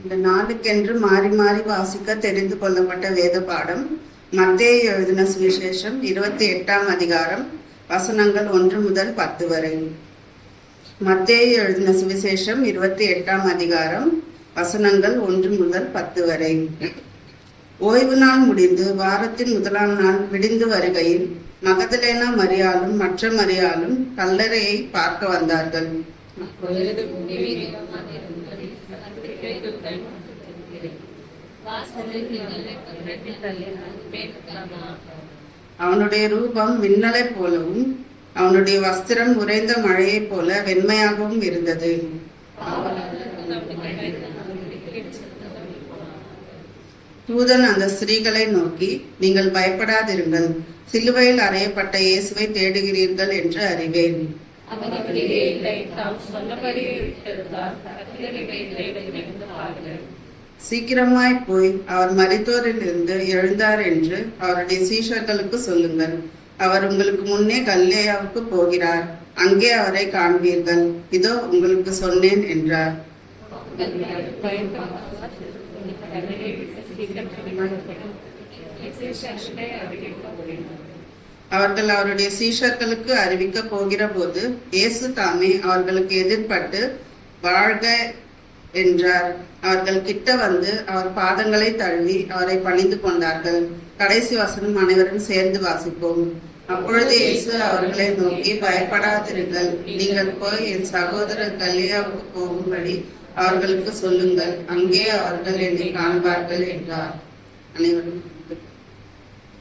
இந்த நாளுக்கென்று மாறி மாறி வாசிக்க தெரிந்து கொள்ளப்பட்ட வேத பாடம் மத்தேயு எழுதின சுவிசேஷம் 28ஆம் அதிகாரம் வசனங்கள் 1 முதல் 10 வரை. மத்தேயு எழுதின சுவிசேஷம் 28ஆம் அதிகாரம் வசனங்கள் 1 முதல் 10 வரை. ஓய்வு நாள் முடிந்து வாரத்தின் முதலாம் நாள் விடிந்து வருகையில் மகதலேனா மரியாளும் மற்ற மரியாளும் கல்லறையை பார்க்க வந்தார்கள். அவனுடைய ரூபம் மின்னலை போலவும் அவனுடைய வஸ்திரம் உறைந்த மழையை போல வெண்மையாகவும் இருந்தது. தூதன் அந்த ஸ்திரீகளை நோக்கி, நீங்கள் பயப்படாதிருங்கள், சிலுவையில் அறையப்பட்ட இயேசுவை தேடுகிறீர்கள் என்று அறிவேன். சீக்கிரமாய் போய் அவர் மரித்தோரிலிருந்து எழுந்தார் என்று அவருடைய சீஷர்களுக்கு சொல்லுங்கள். அவர் உங்களுக்கு முன்னே கலிலேயாவுக்கு போகிறார், அங்கே அவரை காண்பீர்கள். இதோ உங்களுக்கு சொன்னேன் என்றார். அவர்கள் அவருடைய சீஷர்களுக்கு அறிவிக்க போகிற போது இயேசு தாமே அவர்களுக்கு எதிர்பட்டு வாழ்க என்றார். அவர்கள் கிட்ட வந்து அவர் பாதங்களை தழுவி அவரை பணிந்து கொண்டார்கள். கடைசி வசனம் அனைவரும் சேர்ந்து வாசிப்போம். அப்பொழுது இயேசு அவர்களை நோக்கி, பயப்படாதிருங்கள், நீங்கள் போய் என் சகோதரர் கலிலேயாவுக்கு போகும்படி அவர்களுக்கு சொல்லுங்கள், அங்கே அவர்கள் என்னை காண்பார்கள் என்றார். அனைவரும்